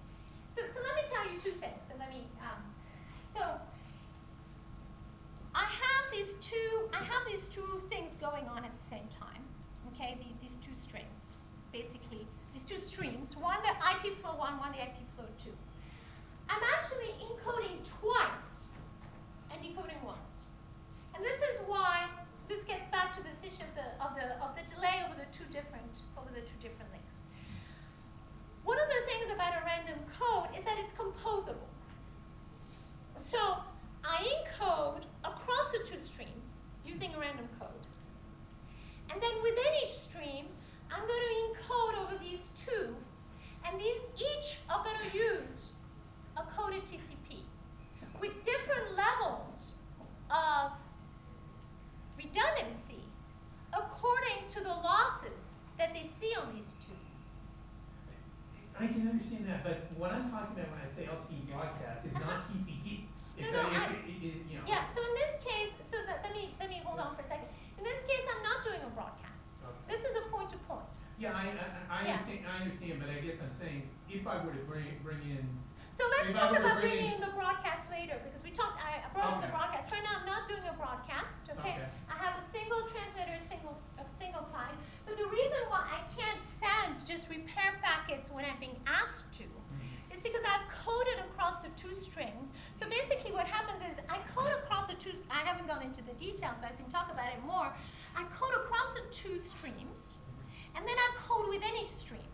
so let me tell you two things. So I have these two things going on at the same time. Okay, these two strings, basically these two streams. One the IP flow 1, one the IP flow 2. I'm actually encoding twice and decoding once, and this is why. This gets back to this issue of the delay over the two different links. One of the things about a random code is that it's composable. So I encode across the two streams using a random code. And then within each stream, I'm going to encode over these two, and these each are going to use a coded TCP with different levels of redundancy according to the losses that they see on these two. I can understand that, but what I'm talking about when I say LTE broadcast is not TCP. Yeah. So in this case, let me hold on for a second. In this case, I'm not doing a broadcast. Okay. This is a point to point. Yeah, I understand, but I guess I'm saying if I were to bring in. So let's If I talk were to about bring bringing in- the broadcast later, because I brought up the Okay. broadcast. Right now, I'm not doing a broadcast. Okay. Okay. I have a single transmitter, a single client. But the reason why I can't send just repair packets when I'm being asked to is because I've coded across the two string. So basically, what happens is I code across the two. I haven't gone into the details, but I can talk about it more. I code across the two streams, and then I code within each stream.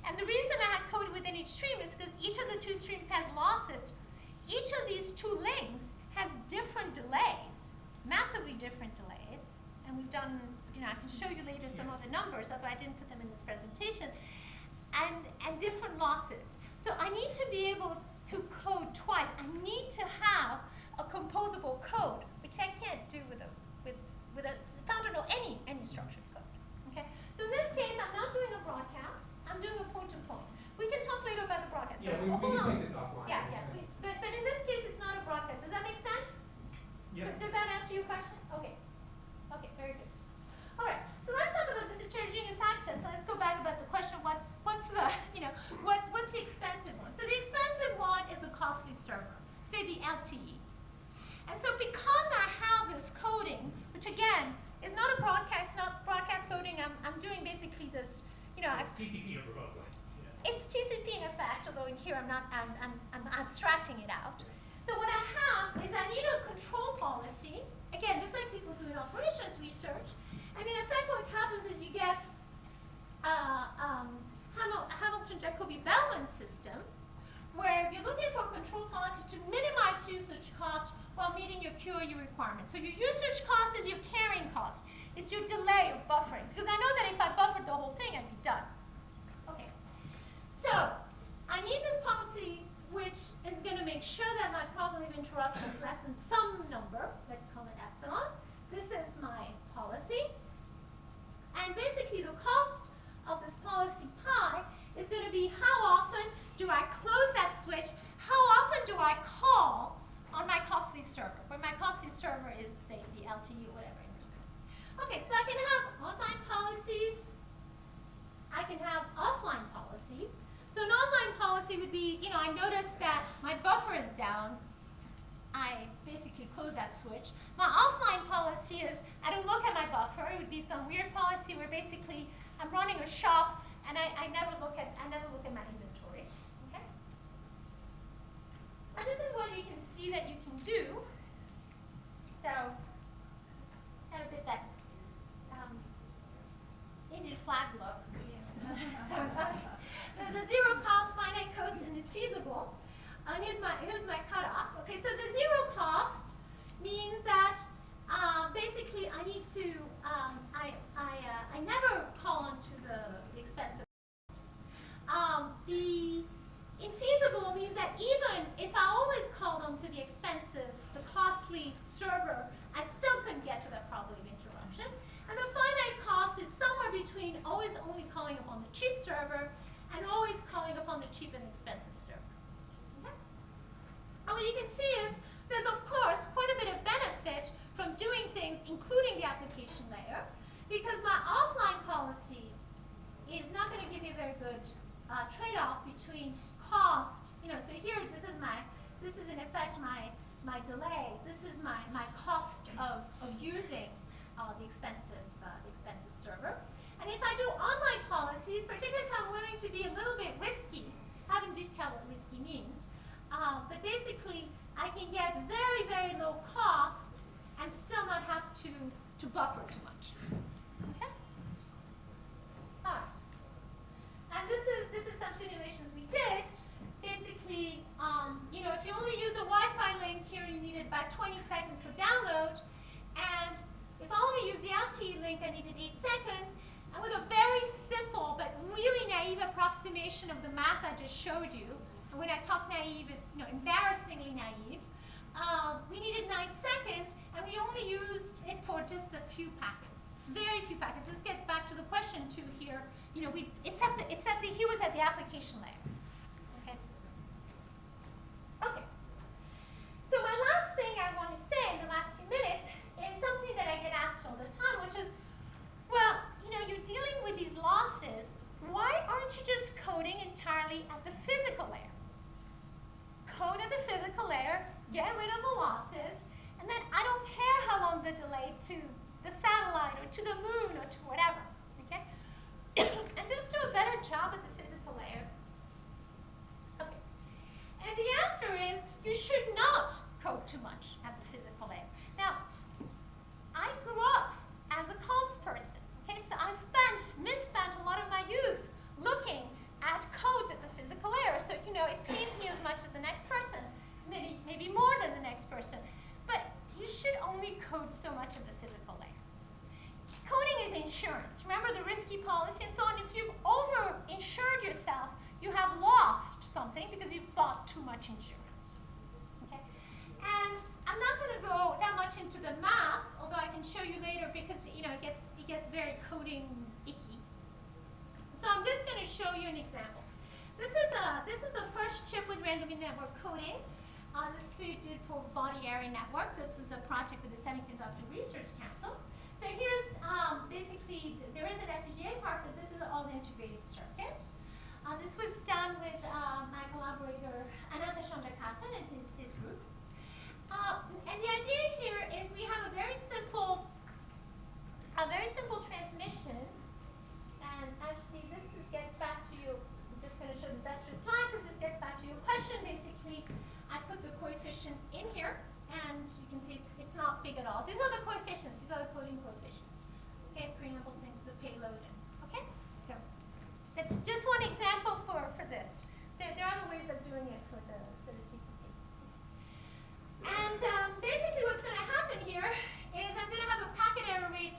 And the reason I had coded within each stream is because each of the two streams has losses. Each of these two links has different delays, massively different delays. And we've done, I can show you later some of the numbers, although I didn't put them in this presentation, and different losses. So I need to be able to code twice. I need to have a composable code, which I can't do with a founded or any structured code. Okay. So in this case, I'm not doing a broadcast. I'm doing a point-to-point. We can talk later about the broadcast. Yeah, so we hold can on. take this offline. Yeah. But in this case, it's not a broadcast. Does that make sense? Yeah. Does that answer your question? Okay. Okay, very good. All right. So let's talk about this heterogeneous access. So let's go back about the question: what's the expensive one? So the expensive one is the costly server, say the LTE. And so because I have this coding, which again is not a broadcast, coding, I'm doing basically this, It's TCP over both lines. Yeah. it's TCP in effect, although in here I'm abstracting it out. So what I have is I need a control policy, again, just like people do in operations research. I mean, in fact, what happens is you get Hamilton-Jacobi-Bellman system, where you're looking for a control policy to minimize usage cost while meeting your QoU requirements. So your usage cost is your carrying cost. It's your delay of buffering. Because I know that if I buffered the whole thing, I'd be done. Okay. So I need this policy which is going to make sure that my probability of interruption is less than some number. Let's call it epsilon. This is my policy. And basically the cost of this policy pi is going to be how often do I close that switch, how often do I call on my costly server, where my costly server is, say, the LTE or whatever. Okay, so I can have online policies, I can have offline policies. So an online policy would be, I notice that my buffer is down, I basically close that switch. My offline policy is, I don't look at my buffer. It would be some weird policy where basically I'm running a shop and I never look at my inventory. Okay? And this is what you can see that you can do. So kind of bit that Indian flag look. The zero cost, finite cost, and infeasible. And here's my cutoff. Okay, so the zero cost means that basically I need to I never call onto the expensive cost. The infeasible means that even if I always called onto the expensive, the costly server, I still couldn't get to that probability of interruption. And the finite cost is somewhere between always only calling upon the cheap server and always calling upon the cheap and expensive server. Okay? And what you can see is there's, of course, quite a bit of benefit from doing things, including the application layer, because my offline policy is not going to give me a very good trade-off between cost. So here, this is in effect my delay. This is my cost of using the expensive server. And if I do online policies, particularly if I'm willing to be a little bit risky, having detailed what risky means, but basically I can get very, very low cost and still not have to buffer too much. Okay? All right. And this is some simulations we did. Basically, if you only use a Wi-Fi link here, you needed about 20 seconds for download. And if I only use the LTE link, I needed 8 seconds. And with a very simple but really naive approximation of the math I just showed you, and when I talk naive, it's embarrassingly naive, we needed 9 seconds, and we only used it for just a few packets, very few packets. This gets back to the question too here. He was at the application layer. Okay. Okay. So my last thing I want to say in the last few minutes is something that I get asked all the time, which is, well, you're dealing with these losses. Why aren't you just coding entirely at the physical layer? Code at the physical layer, get rid of the losses, and then I don't care how long the delay to the satellite or to the moon or to whatever, okay? And just do a better job at the physical layer. Okay. And the answer is you should not code too much at the physical layer. Now, I grew up as a comms person, okay? So I misspent a lot of my youth looking at codes at the physical layer. So, it pains me as much as the next person, maybe more than the next person. But you should only code so much of the physical layer. Coding is insurance. Remember the risky policy and so on. If you've over-insured yourself, you have lost something because you've bought too much insurance. Okay? And I'm not going to go that much into the math, although I can show you later because it gets very coding icky. So I'm just going to show you an example. This is the first chip with randomly network coding. This we did for body area network. This is a project with the Semiconductor Research Council. So here's basically, there is an FPGA part, but this is all the integrated circuit. This was done with my collaborator Ananda Chandrakassan and his group. And the idea here is we have a very simple transmission. And actually, this gets back to you. I'm just going to show this extra slide because this gets back to your question. Basically, I put the coefficients in here, and you can see it's not big at all. These are the coefficients. These are the coding coefficients. Okay, preamble, sync, the payload. Okay, so that's just one example for this. There are other ways of doing it for the TCP. And basically, what's going to happen here is I'm going to have a packet error rate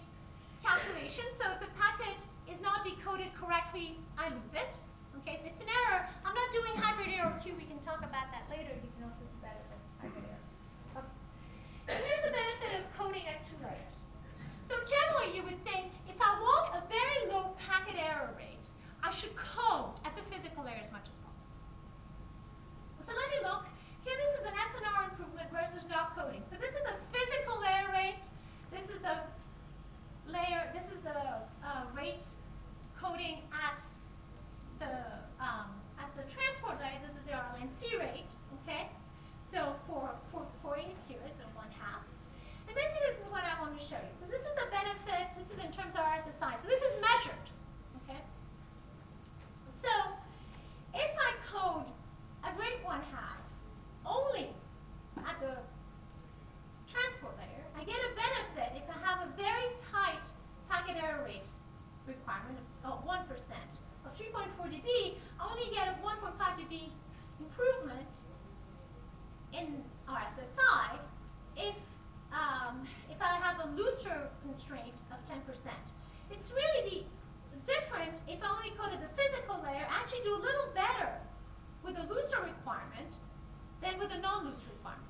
calculation. So if the packet is not decoded correctly, I lose it. Okay, if it's an error, I'm not doing hybrid error queue. We can talk about that later. You can also do better than hybrid error. Okay. So here's the benefit of coding at 2 layers. So generally, you would think if I want a very low packet error rate, I should code at the physical layer as much as possible. So let me look. Here, this is an SNR improvement versus not coding. So this is the physical layer rate. This is the layer. This is the rate coding at the transport layer. This is the RLNC rate. Okay. So for 8 series of 1/2. And basically, this is what I want to show you. So this is the benefit. This is in terms of RSSI. So this is measured. Okay. So if I code at rate 1/2 only at the transport layer, I get a benefit if I have a very tight packet error rate requirement of 1% of 3.4 dB. I only get a 1.5 dB improvement in RSSI if I have a looser constraint of 10%. It's really different if I only code at the physical layer. I actually do a little better with a looser requirement than with a non-loose requirement.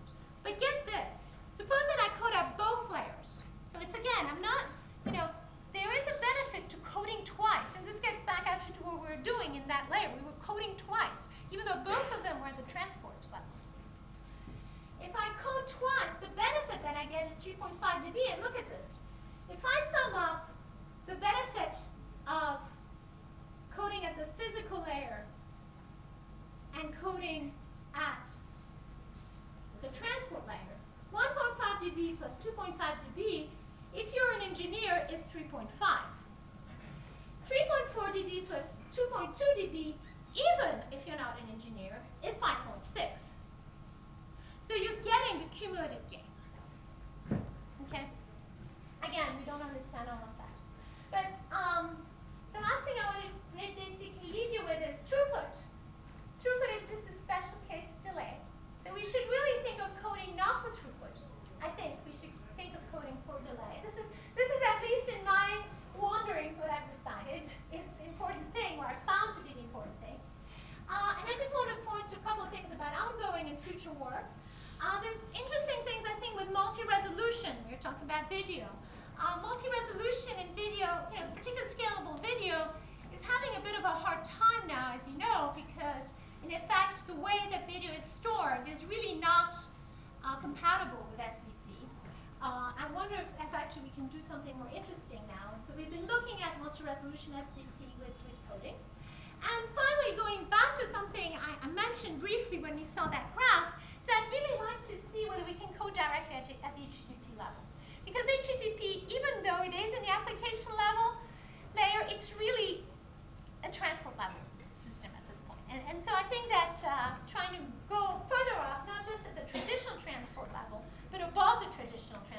But get this, suppose that I code out both layers. So it's again, I'm not, there is a benefit to coding twice, and this gets back actually to what we were doing in that layer. We were coding twice, even though both of them were at the transport level. If I code twice, the benefit that I get is 3.5 dB, and look at this. If I sum up the benefit of coding at the physical layer and coding at the transport layer, 1.5 dB plus 2.5 dB, if you're an engineer, is 3.5. 3.4 dB plus 2.2 dB, even if you're not an engineer, is 5.6. So you're getting the cumulative gain. Okay? Again, we don't understand all of that. But the last thing I want to basically leave you with is throughput. Throughput is just a special case of delay. So we should really think of coding not for throughput. I think we should think of coding for delay. This is at least in my wanderings what I've decided is the important thing, or I found to be the important thing. And I just want to point to a couple of things about ongoing and future work. There's interesting things, I think, with multi-resolution. We were talking about video. Multi-resolution in video, particularly scalable video, is having a bit of a hard time now, as you know, because, in effect, the way that video is stored is really not compatible with SVC. I wonder if actually we can do something more interesting now. And so we've been looking at multi-resolution SVC with coding. And finally, going back to something I mentioned briefly when we saw that graph, is I'd really like to see whether we can code directly at the HTTP level. Because HTTP, even though it is in the application level layer, it's really a transport level system at this point. And so I think that trying to go further up, not just at the traditional transport level, but above the traditional transport